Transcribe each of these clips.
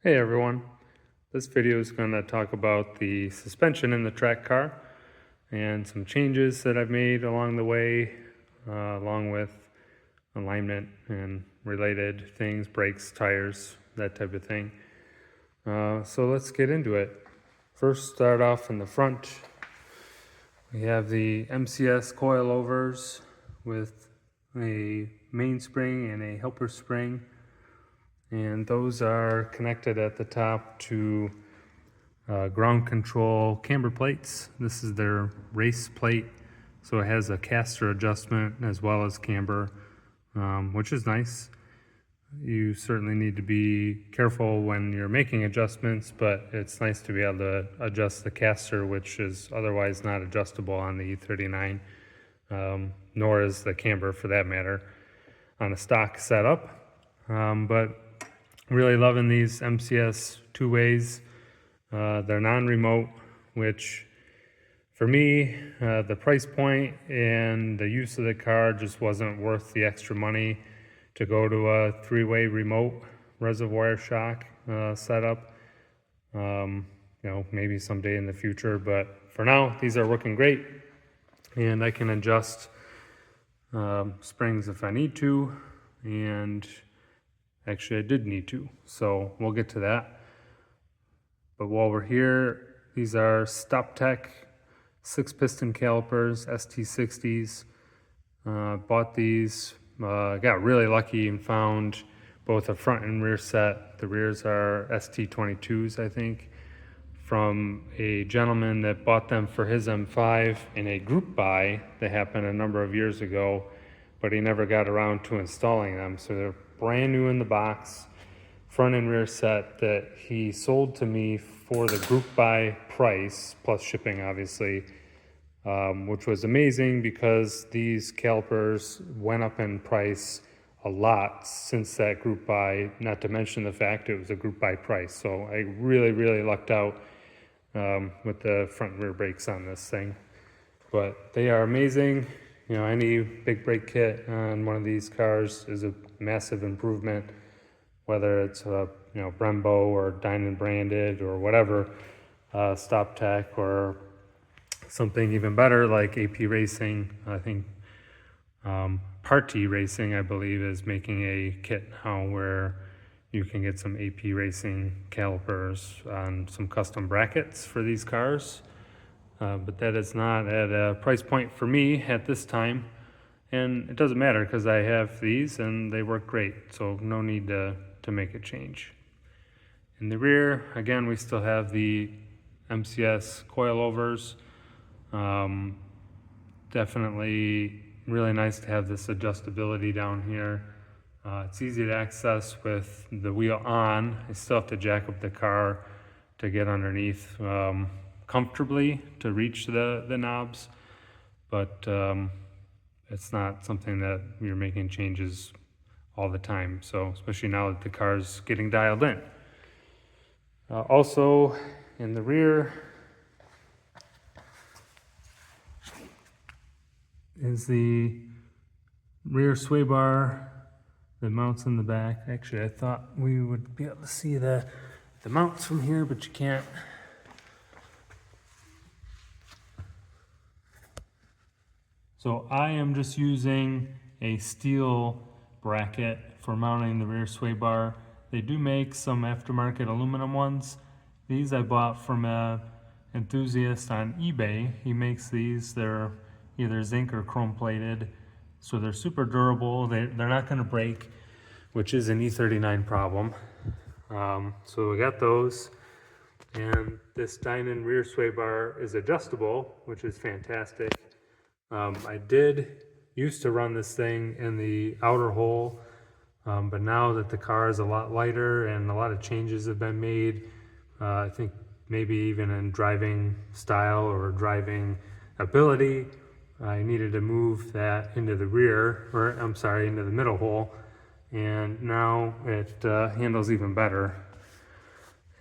Hey everyone, this video is going to talk about the suspension in the track car and some changes that I've made along the way, along with alignment and related things, brakes, tires, that type of thing. So let's get into it. First, start off in the front. We have the MCS coilovers with a mainspring and a helper spring. And those are connected at the top to ground control camber plates. This is their race plate, so it has a caster adjustment as well as camber, which is nice. You certainly need to be careful when you're making adjustments, but it's nice to be able to adjust the caster, which is otherwise not adjustable on the E39, nor is the camber for that matter on a stock setup. But really loving these MCS two-ways. They're non-remote, which for me, the price point and the use of the car just wasn't worth the extra money to go to a three-way remote reservoir shock setup. Maybe someday in the future, but for now, these are working great. And I can adjust springs if I need to, and actually I did need to, so we'll get to that. But while we're here, these are StopTech 6-piston calipers, ST60s. Bought these, got really lucky and found both a front and rear set. The rears are ST22s, I think, from a gentleman that bought them for his M5 in a group buy that happened a number of years ago, but he never got around to installing them. So they're brand new in the box, front and rear set that he sold to me for the group buy price, plus shipping obviously, which was amazing because these calipers went up in price a lot since that group buy, not to mention the fact it was a group buy price. So I really lucked out with the front and rear brakes on this thing. But they are amazing. Any big brake kit on one of these cars is a massive improvement, whether it's Brembo or Dynon branded or whatever, StopTech or something even better like AP Racing. I think Party Racing, I believe, is making a kit now where you can get some AP Racing calipers on some custom brackets for these cars. But that is not at a price point for me at this time. And it doesn't matter because I have these and they work great. So no need to make a change. In the rear, again, we still have the MCS coilovers. Definitely really nice to have this adjustability down here. It's easy to access with the wheel on. I still have to jack up the car to get underneath comfortably to reach the knobs, but it's not something that you're making changes all the time, so especially now that the car's getting dialed in. Also in the rear is the rear sway bar that mounts in the back. Actually, I thought we would be able to see the mounts from here, but you can't. So I am just using a steel bracket for mounting the rear sway bar. They do make some aftermarket aluminum ones. These I bought from an enthusiast on eBay. He makes these. They're either zinc or chrome plated, so they're super durable. They're not going to break, which is an E39 problem. So we got those, and this Dynon rear sway bar is adjustable, which is fantastic. I did used to run this thing in the outer hole, but now that the car is a lot lighter and a lot of changes have been made, I think maybe even in driving style or driving ability, I needed to move that into the rear, or I'm sorry, into the middle hole, and now it handles even better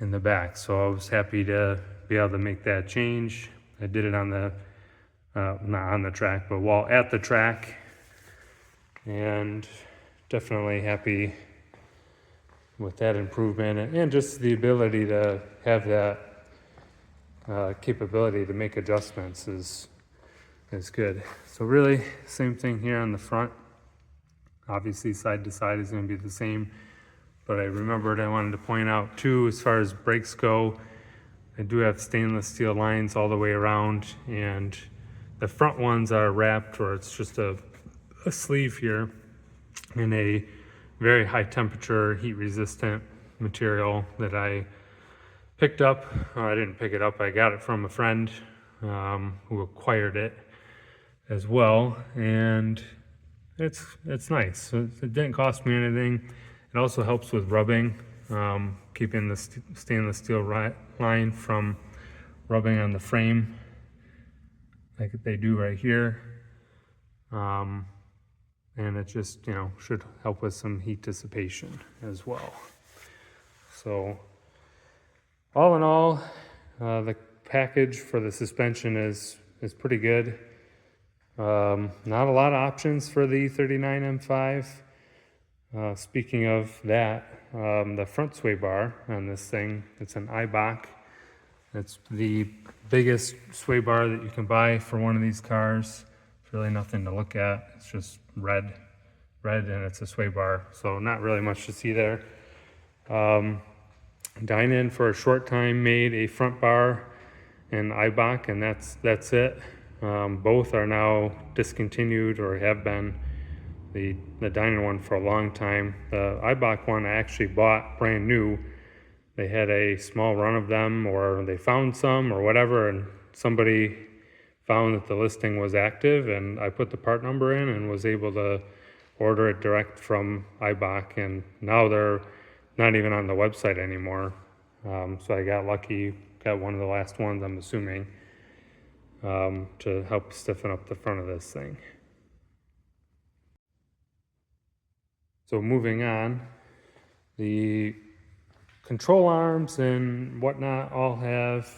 in the back. So I was happy to be able to make that change. I did it on the not on the track, but while at the track, and definitely happy with that improvement, and just the ability to have that capability to make adjustments is good. So really, same thing here on the front. Obviously, side to side is going to be the same, but I remembered I wanted to point out too, as far as brakes go, I do have stainless steel lines all the way around, and the front ones are wrapped, or it's just a sleeve here in a very high temperature, heat resistant material that I picked up. I didn't pick it up, I got it from a friend who acquired it as well, and it's nice. It didn't cost me anything. It also helps with rubbing, keeping the stainless steel line from rubbing on the frame like they do right here. And it just, should help with some heat dissipation as well. So all in all, the package for the suspension is pretty good. Not a lot of options for the E39 M5. Speaking of that, the front sway bar on this thing, it's an IBOC. It's the biggest sway bar that you can buy for one of these cars. It's really nothing to look at. It's just red, and it's a sway bar, so not really much to see there. Dynon for a short time made a front bar and IBOC, and that's it. Both are now discontinued or have been. The Dynon one for a long time. The IBOC one I actually bought brand new. They had a small run of them, or they found some or whatever, and somebody found that the listing was active, and I put the part number in and was able to order it direct from IBOC, and now they're not even on the website anymore. So I got lucky, got one of the last ones, I'm assuming, to help stiffen up the front of this thing. So moving on, the control arms and whatnot all have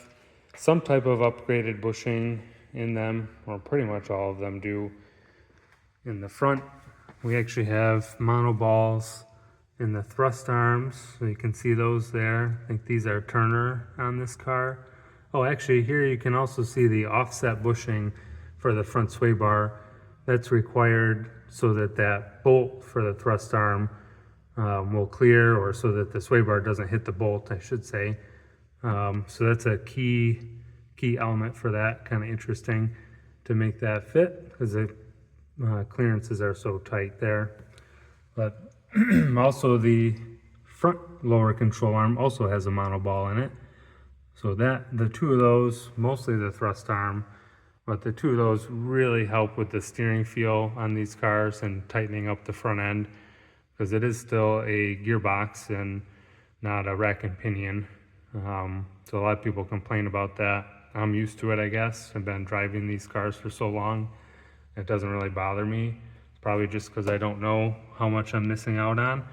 some type of upgraded bushing in them, or pretty much all of them do. In the front, we actually have monoballs in the thrust arms, so you can see those there. I think these are Turner on this car. Oh, actually here you can also see the offset bushing for the front sway bar. That's required so that that bolt for the thrust arm will clear, or so that the sway bar doesn't hit the bolt, I should say. So that's a key element for that. Kind of interesting to make that fit, because the clearances are so tight there. But also the front lower control arm also has a monoball in it. So the two of those, mostly the thrust arm, but the two of those really help with the steering feel on these cars and tightening up the front end, because it is still a gearbox and not a rack and pinion. So a lot of people complain about that. I'm used to it, I guess. I've been driving these cars for so long. It doesn't really bother me. It's probably just because I don't know how much I'm missing out on.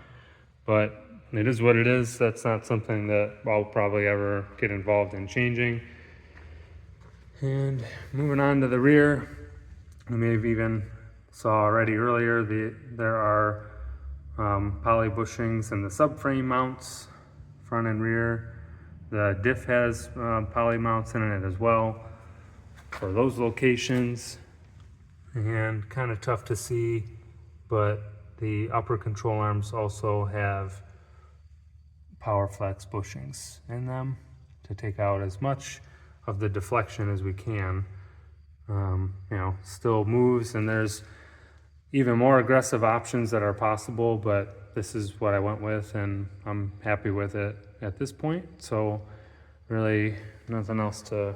But it is what it is. That's not something that I'll probably ever get involved in changing. And moving on to the rear, you may have even saw already earlier, there are poly bushings in the subframe mounts, front and rear. The diff has poly mounts in it as well for those locations. And kind of tough to see, but the upper control arms also have power flex bushings in them to take out as much of the deflection as we can. Still moves, and there's even more aggressive options that are possible, but this is what I went with, and I'm happy with it at this point. So really nothing to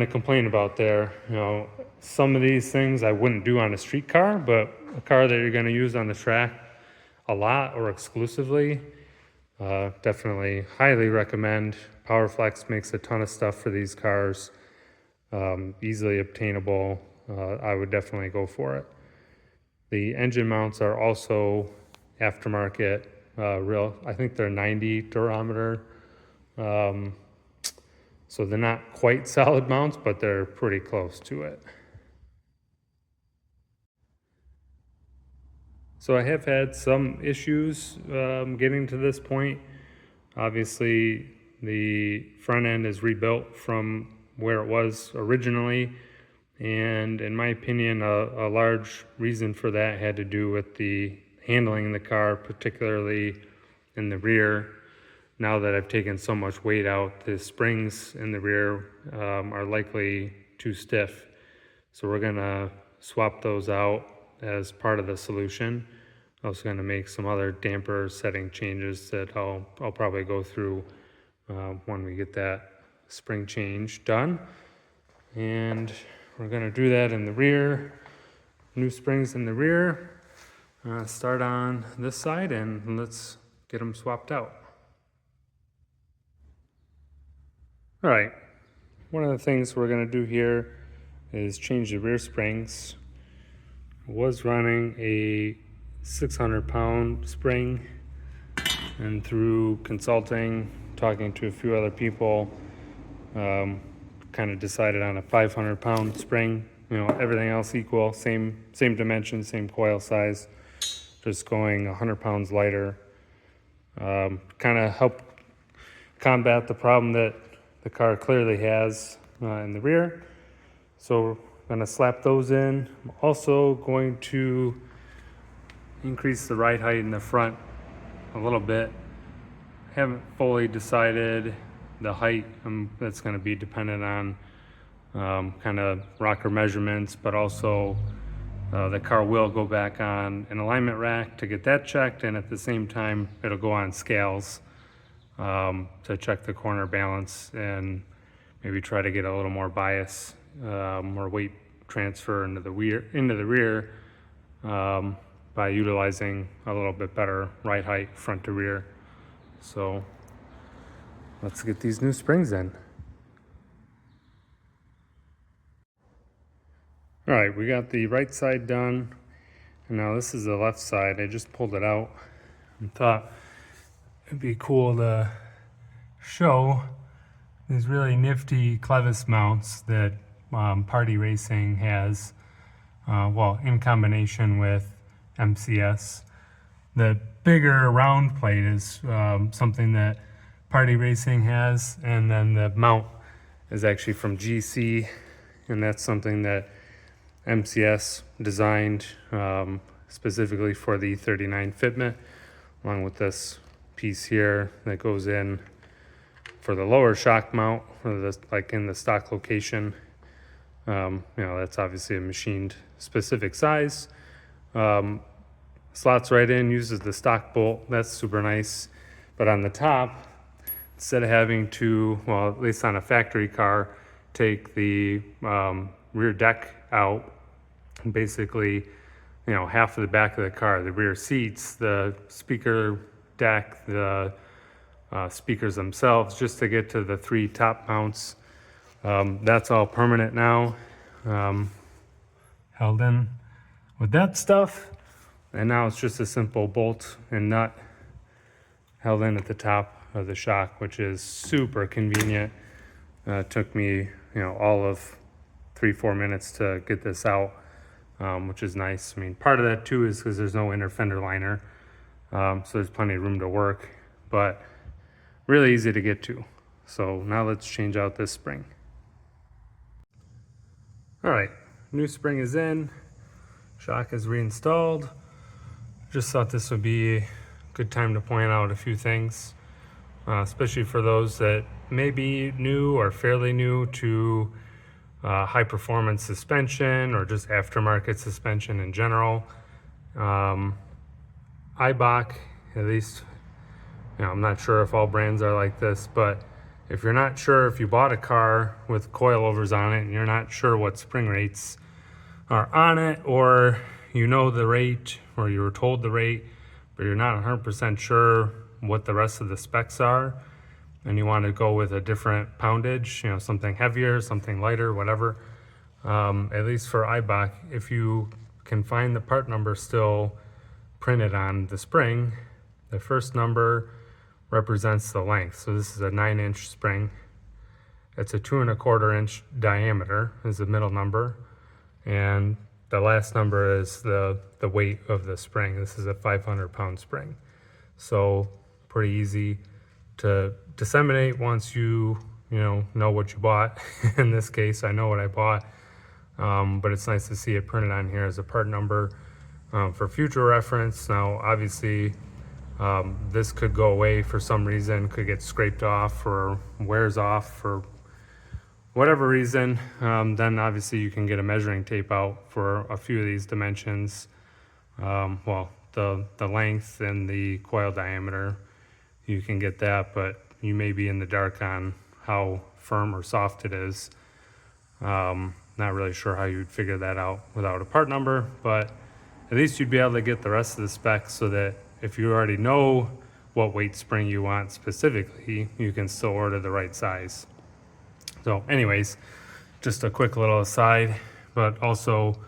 complain about there. Some of these things I wouldn't do on a street car, but a car that you're going to use on the track a lot or exclusively, definitely highly recommend. PowerFlex makes a ton of stuff for these cars, easily obtainable. I would definitely go for it. The engine mounts are also aftermarket, I think they're 90 durometer. So they're not quite solid mounts, but they're pretty close to it. So I have had some issues getting to this point. Obviously, the front end is rebuilt from where it was originally, and in my opinion, a large reason for that had to do with the handling in the car, particularly in the rear. Now that I've taken so much weight out, the springs in the rear are likely too stiff. So we're gonna swap those out as part of the solution. Also gonna make some other damper setting changes that I'll probably go through when we get that spring change done. And we're gonna do that in the rear, new springs in the rear. Start on this side and let's get them swapped out. All right, one of the things we're gonna do here is change the rear springs. I was running a 600-pound spring, and through consulting, talking to a few other people, kind of decided on a 500-pound spring. You know, everything else equal, same dimension, same coil size, just going 100 pounds lighter. Kind of help combat the problem that the car clearly has in the rear. So I'm going to slap those in. I'm also going to increase the ride height in the front a little bit. I haven't fully decided the height that's going to be dependent on kind of rocker measurements, but also the car will go back on an alignment rack to get that checked, and at the same time it'll go on scales to check the corner balance and maybe try to get a little more bias, more weight transfer into the rear by utilizing a little bit better ride height front to rear. So let's get these new springs in. All right, we got the right side done, and now this is the left side. I just pulled it out and thought it'd be cool to show these really nifty clevis mounts that Party Racing has, well, in combination with MCS. The bigger round plate is something that Party Racing has, and then the mount is actually from GC, and that's something that MCS designed specifically for the E39 fitment, along with this piece here that goes in for the lower shock mount, or the, like in the stock location. You know, that's obviously a machined specific size. Slots right in, uses the stock bolt. That's super nice. But on the top, instead of having to, well, at least on a factory car, take the rear deck out, basically, you know, half of the back of the car, the rear seats, the speaker deck, the speakers themselves, just to get to the 3 top mounts. That's all permanent now, held in with that stuff. And now it's just a simple bolt and nut held in at the top of the shock, which is super convenient. Took me, you know, all of 3-4 minutes to get this out, which is nice. I mean, part of that too is because there's no inner fender liner, so there's plenty of room to work, but really easy to get to. So now let's change out this spring. All right, new spring is in, shock is reinstalled. Just thought this would be a good time to point out a few things, especially for those that may be new or fairly new to high performance suspension or just aftermarket suspension in general. Eibach, at least, you know, I'm not sure if all brands are like this, but if you're not sure, if you bought a car with coilovers on it and you're not sure what spring rates are on it, or you know the rate, or you were told the rate, but you're not 100% sure what the rest of the specs are, and you want to go with a different poundage, you know, something heavier, something lighter, whatever, at least for Eibach, if you can find the part number still printed on the spring, the first number represents the length. So this is a 9-inch spring. It's a 2 1/4 inch diameter is the middle number, and the last number is the weight of the spring. This is a 500-pound spring. So pretty easy to disseminate once you know what you bought. In this case, I know what I bought, but it's nice to see it printed on here as a part number for future reference. Now, obviously, this could go away for some reason, could get scraped off or wears off for whatever reason. Then obviously you can get a measuring tape out for a few of these dimensions. Well, the length and the coil diameter, you can get that, but you may be in the dark on how firm or soft it is. Not really sure how you'd figure that out without a part number, but at least you'd be able to get the rest of the specs so that if you already know what weight spring you want specifically, you can still order the right size. So anyways, just a quick little aside, but also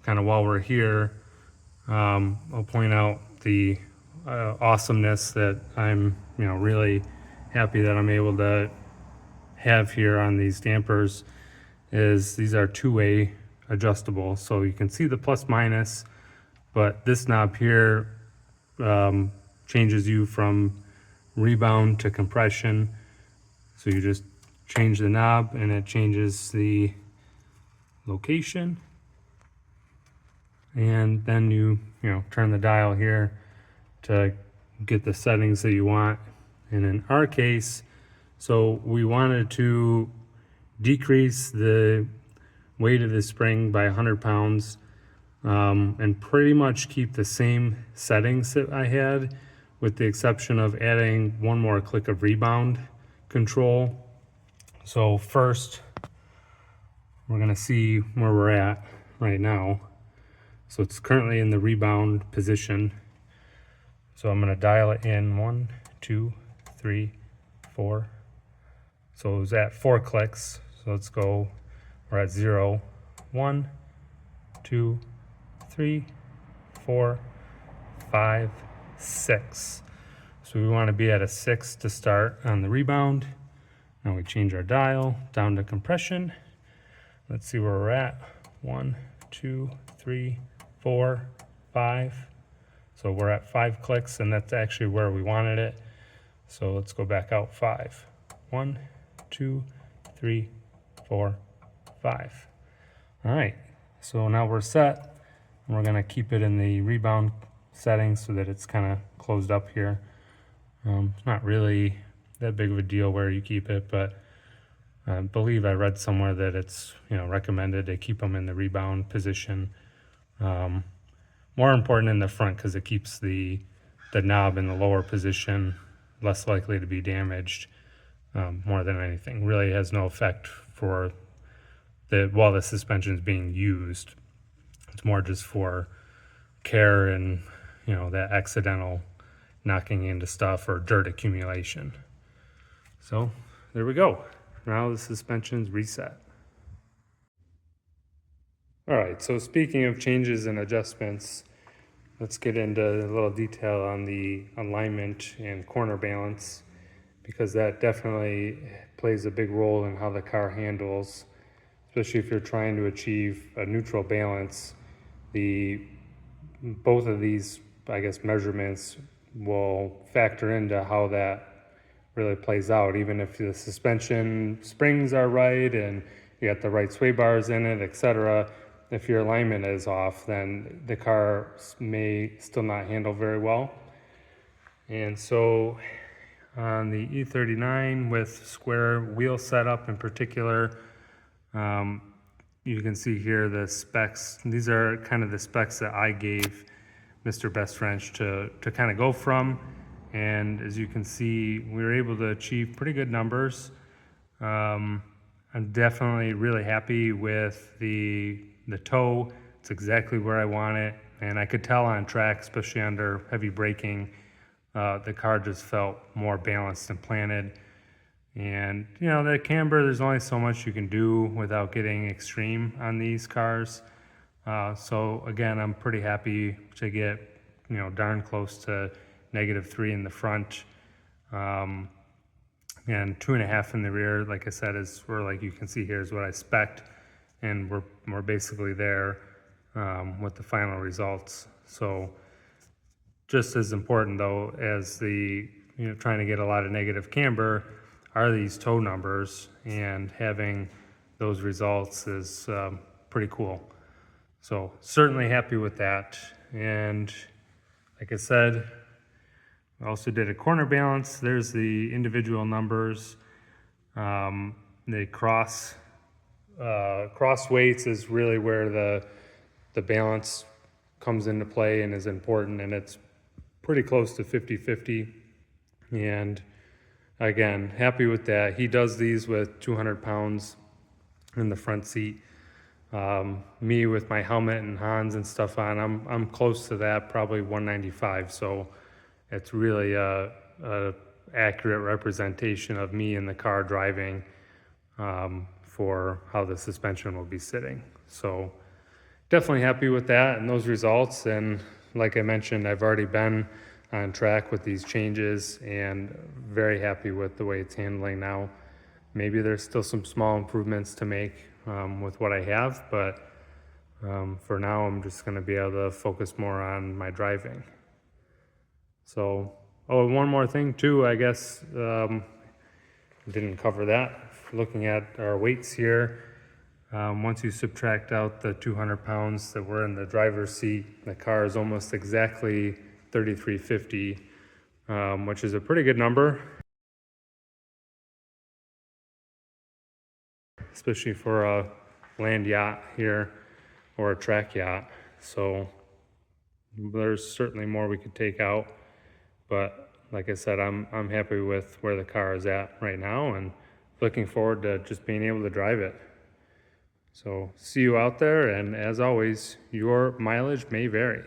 kind of while we're here, I'll point out the awesomeness that I'm really happy that I'm able to have here on these dampers. Is these are two-way adjustable, so you can see the plus minus, but this knob here changes you from rebound to compression. So you just change the knob and it changes the location, and then you turn the dial here to get the settings that you want. And in our case, so we wanted to decrease the weight of the spring by 100 pounds and pretty much keep the same settings that I had, with the exception of adding one more click of rebound control. So first, we're gonna see where we're at right now. So it's currently in the rebound position. So I'm gonna dial it in 1, 2, 3, 4. So it was at 4 clicks. So let's go, we're at 0, 1, 2, 3, 4, 5, 6. So we wanna be at a 6 to start on the rebound. Now we change our dial down to compression. Let's see where we're at. 1, 2, 3, 4, 5. So we're at 5 clicks, and that's actually where we wanted it. So let's go back out 5. 1, 2, 3, 4, 5. All right, so now we're set. And we're gonna keep it in the rebound settings so that it's kind of closed up here. It's not really that big of a deal where you keep it, but I believe I read somewhere that it's recommended to keep them in the rebound position. More important in the front because it keeps the knob in the lower position, less likely to be damaged. More than anything, really has no effect for while the suspension is being used. It's more just for care and that accidental knocking into stuff or dirt accumulation. So there we go. Now the suspension's reset. All right, so speaking of changes and adjustments, let's get into a little detail on the alignment and corner balance, because that definitely plays a big role in how the car handles, especially if you're trying to achieve a neutral balance. Both of these, I guess, measurements will factor into how that really plays out. Even if the suspension springs are right and you got the right sway bars in it, etc., if your alignment is off, then the car may still not handle very well. And so on the E39 with square wheel setup in particular, you can see here the specs. These are kind of the specs that I gave Mr. Best Wrench to kind of go from. And as you can see, we were able to achieve pretty good numbers. I'm definitely really happy with the toe. It's exactly where I want it. And I could tell on track, especially under heavy braking, the car just felt more balanced and planted. And the camber, there's only so much you can do without getting extreme on these cars. So again, I'm pretty happy to get darn close to -3 in the front, and 2.5 in the rear. Like I said, is where, like you can see here, is what I spec'd, and we're basically there. with the final results. So just as important though as the, trying to get a lot of negative camber are these tow numbers, and having those results is pretty cool. So certainly happy with that. And like I said, I also did a corner balance. There's the individual numbers. The cross weights is really where the balance comes into play and is important, and it's pretty close to 50-50. And again, happy with that. He does these with 200 pounds in the front seat. Me with my helmet and Hans and stuff on, I'm close to that, probably 195. So it's really a accurate representation of me in the car driving for how the suspension will be sitting. So definitely happy with that and those results. And like I mentioned, I've already been on track with these changes and very happy with the way it's handling now. Maybe there's still some small improvements to make with what I have, but for now I'm just going to be able to focus more on my driving. So, and one more thing too, I guess, didn't cover that. Looking at our weights here, once you subtract out the 200 pounds that were in the driver's seat, the car is almost exactly 3350, which is a pretty good number, especially for a land yacht here or a track yacht. So there's certainly more we could take out, but like I said, I'm happy with where the car is at right now and looking forward to just being able to drive it. So see you out there, and as always, your mileage may vary.